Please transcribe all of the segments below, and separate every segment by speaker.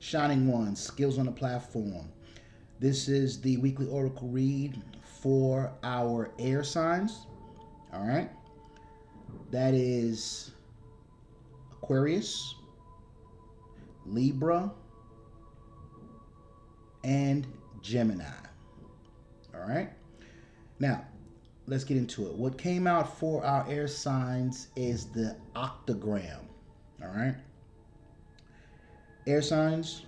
Speaker 1: Shining Ones, skills on the platform. This is the weekly oracle read for our air signs. All right. That is Aquarius, Libra, and Gemini. All right. Now, let's get into it. What came out for our air signs is the octagram. All right. Air signs,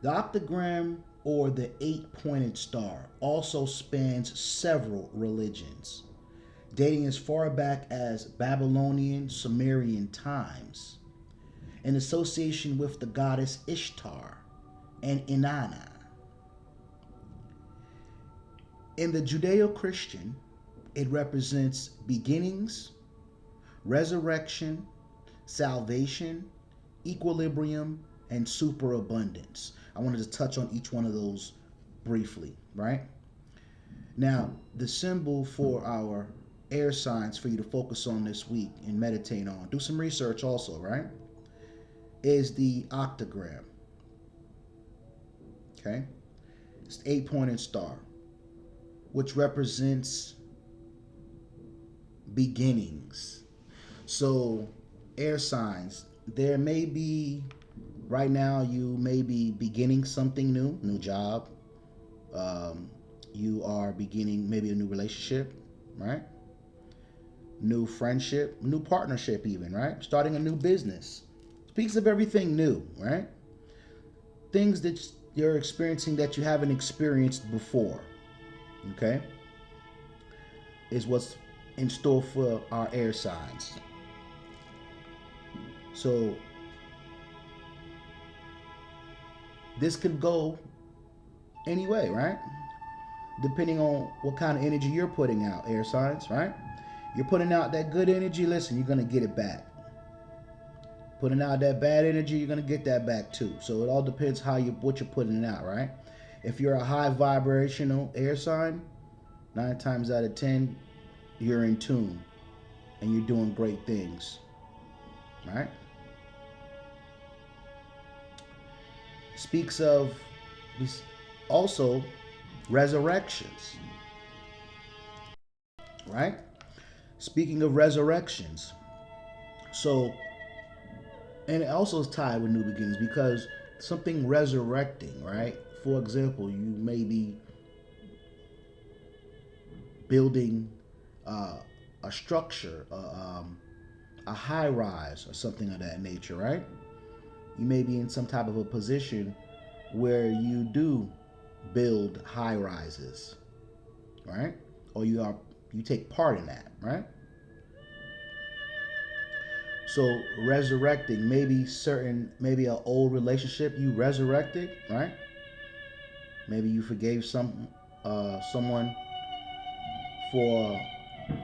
Speaker 1: the octagram or the eight-pointed star also spans several religions, dating as far back as Babylonian Sumerian times, in association with the goddess Ishtar and Inanna. In the Judeo-Christian, it represents beginnings, resurrection, salvation, equilibrium, and superabundance. I wanted to touch on each one of those briefly, right? Now, the symbol for our air signs for you to focus on this week and meditate on, do some research also, right? Is the octagram. Okay? It's the eight-pointed star, which represents beginnings. So, air signs, there may be, right now, you may be beginning something new job. You are beginning maybe a new relationship, right? New friendship, new partnership, even, right? Starting a new business. Speaks of everything new, right? Things that you're experiencing that you haven't experienced before, okay? Is what's in store for our air signs. So this could go any way, right? Depending on what kind of energy you're putting out, air signs, right? You're putting out that good energy, listen, you're going to get it back. Putting out that bad energy, you're going to get that back too. So it all depends what you're putting out, right? If you're a high vibrational air sign, 9 times out of 10, you're in tune and you're doing great things, right? Speaks of also resurrections, right? Speaking of resurrections, so, and it also is tied with new beginnings because something resurrecting, right? For example, you may be building a structure, a high rise or something of that nature, right? You may be in some type of a position where you do build high rises, right? Or you take part in that, right? So resurrecting, maybe an old relationship you resurrected, right? Maybe you forgave someone for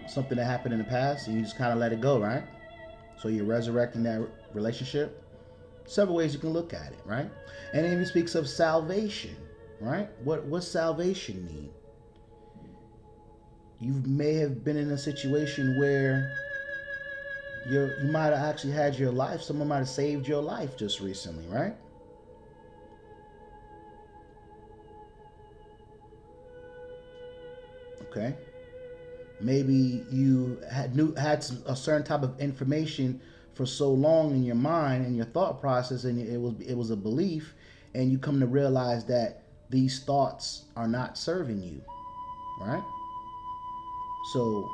Speaker 1: something that happened in the past and you just kind of let it go, right? So you're resurrecting that relationship. Several ways you can look at it, right? And it even speaks of salvation, right? What's salvation mean? You may have been in a situation where you might have actually had your life, someone might have saved your life just recently, right? Okay. Maybe you had a certain type of information for so long in your mind and your thought process, and it was a belief, and you come to realize that these thoughts are not serving you, right? So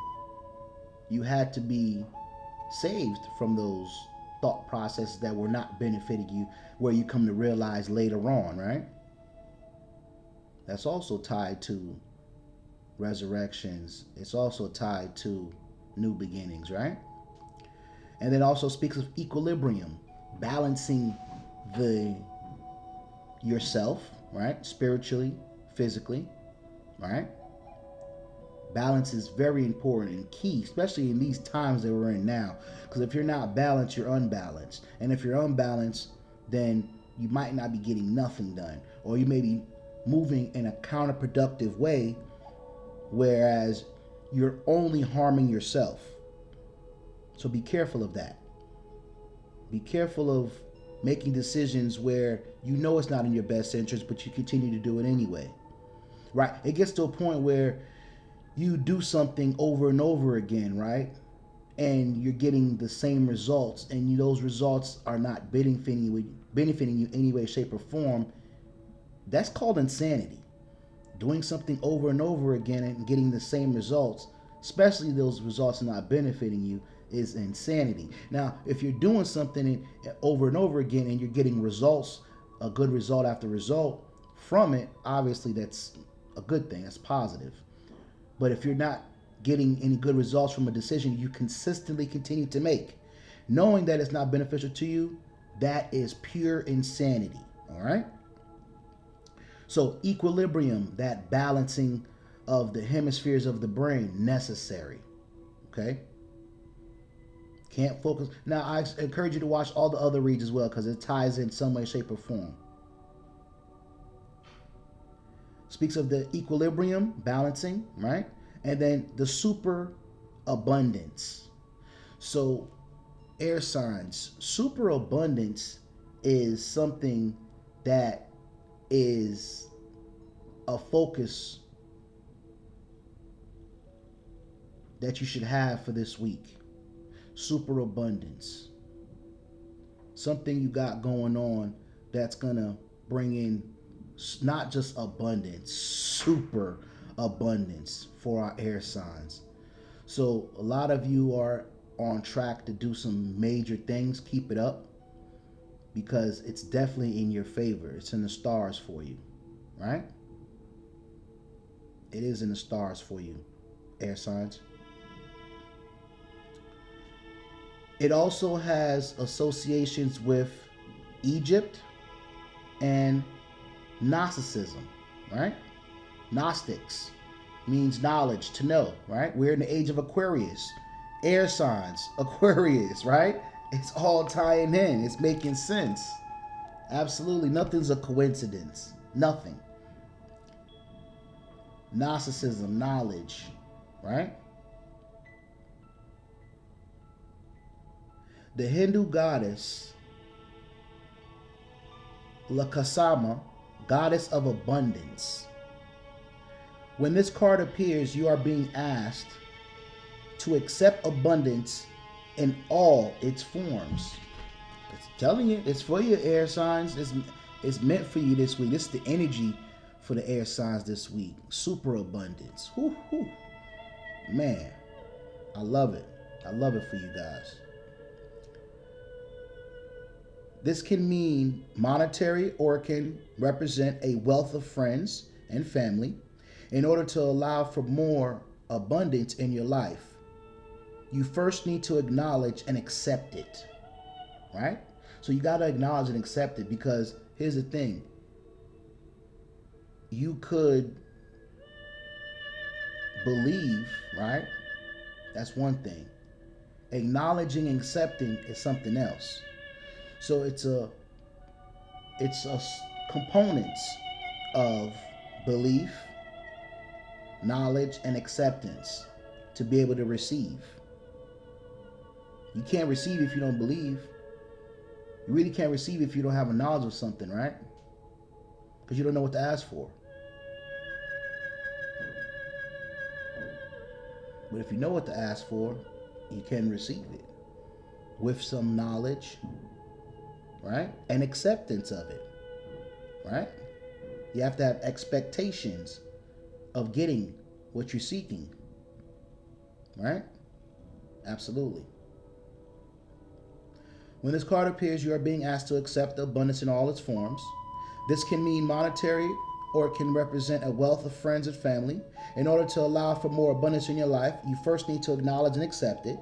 Speaker 1: you had to be saved from those thought processes that were not benefiting you, where you come to realize later on, right? That's also tied to resurrections. It's also tied to new beginnings, right? And then also speaks of equilibrium, balancing the yourself, right? Spiritually, physically, right? Balance is very important and key, especially in these times that we're in now. Because if you're not balanced, you're unbalanced. And if you're unbalanced, then you might not be getting nothing done. Or you may be moving in a counterproductive way, whereas you're only harming yourself. So be careful of that. Be careful of making decisions where you know it's not in your best interest, but you continue to do it anyway, right? It gets to a point where you do something over and over again, right? And you're getting the same results, and those results are not benefiting you in any way, shape, or form. That's called insanity. Doing something over and over again and getting the same results, especially those results are not benefiting you, is insanity. Now, if you're doing something over and over again and you're getting results, a good result after result from it, obviously that's a good thing. That's positive. But if you're not getting any good results from a decision you consistently continue to make, knowing that it's not beneficial to you, that is pure insanity. All right? So equilibrium, that balancing of the hemispheres of the brain, necessary. Okay? Can't focus. Now, I encourage you to watch all the other reads as well, because it ties in some way, shape, or form. Speaks of the equilibrium, balancing, right? And then the super abundance. So, air signs, super abundance is something that is a focus that you should have for this week. Super abundance. Something you got going on that's gonna bring in not just abundance, super abundance for our air signs. So a lot of you are on track to do some major things. Keep it up, because it's definitely in your favor. It's in the stars for you, right? It is in the stars for you, air signs. It also has associations with Egypt and Gnosticism, right? Gnostics means knowledge, to know, right? We're in the age of Aquarius. Air signs, Aquarius, right? It's all tying in. It's making sense. Absolutely. Nothing's a coincidence. Nothing. Gnosticism, knowledge, right? The Hindu goddess Lakasama, goddess of abundance. When this card appears, you are being asked to accept abundance in all its forms. It's telling you, it's for your air signs. It's meant for you this week. This is the energy for the air signs this week. Super abundance. Whew, whew. Man, I love it. I love it for you guys. This can mean monetary, or it can represent a wealth of friends and family. In order to allow for more abundance in your life, you first need to acknowledge and accept it, right? So you got to acknowledge and accept it, because here's the thing. You could believe, right? That's one thing. Acknowledging and accepting is something else. So it's a components of belief, knowledge, and acceptance to be able to receive. You can't receive if you don't believe. You really can't receive if you don't have a knowledge of something, right? Because you don't know what to ask for. But if you know what to ask for, you can receive it with some knowledge, right? And acceptance of it, right? You have to have expectations of getting what you're seeking, right? Absolutely. When this card appears, you are being asked to accept the abundance in all its forms. This can mean monetary, or it can represent a wealth of friends and family. In order to allow for more abundance in your life, you first need to acknowledge and accept it.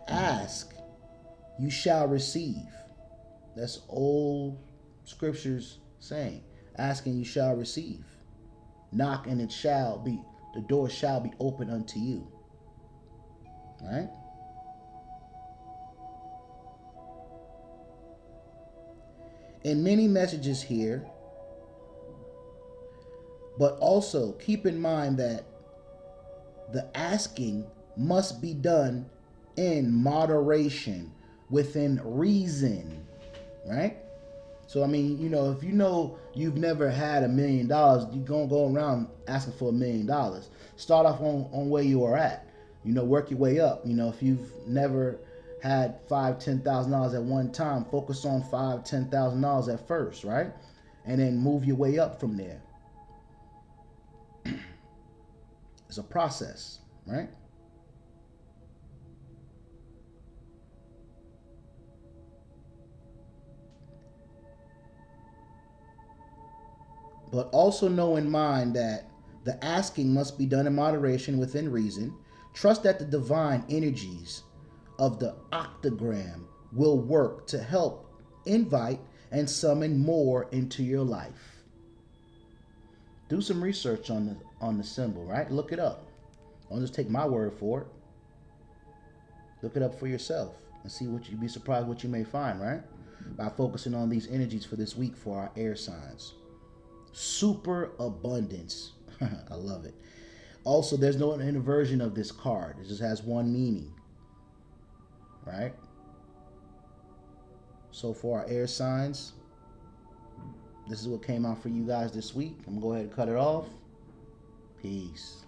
Speaker 1: Ask, you shall receive. That's old scriptures saying. Ask and you shall receive. Knock and the door shall be open unto you. Right? In many messages here, but also keep in mind that the asking must be done in moderation, within reason, right? So I mean, if you know you've never had $1 million, you're gonna go around asking for $1 million. Start off on where you are at. Work your way up. If you've never had $5,000, $10,000 at one time, focus on $5,000, $10,000 at first, right? And then move your way up from there. It's a process, right? But also know in mind that the asking must be done in moderation within reason. Trust that the divine energies of the octagram will work to help invite and summon more into your life. Do some research on the symbol, right? Look it up. Don't just take my word for it. Look it up for yourself and see what you'd be surprised what you may find, right? By focusing on these energies for this week for our air signs. Super abundance. I love it. Also, there's no inversion of this card. It just has one meaning, right? So for our air signs, this is what came out for you guys this week. I'm gonna go ahead and cut it off. Peace.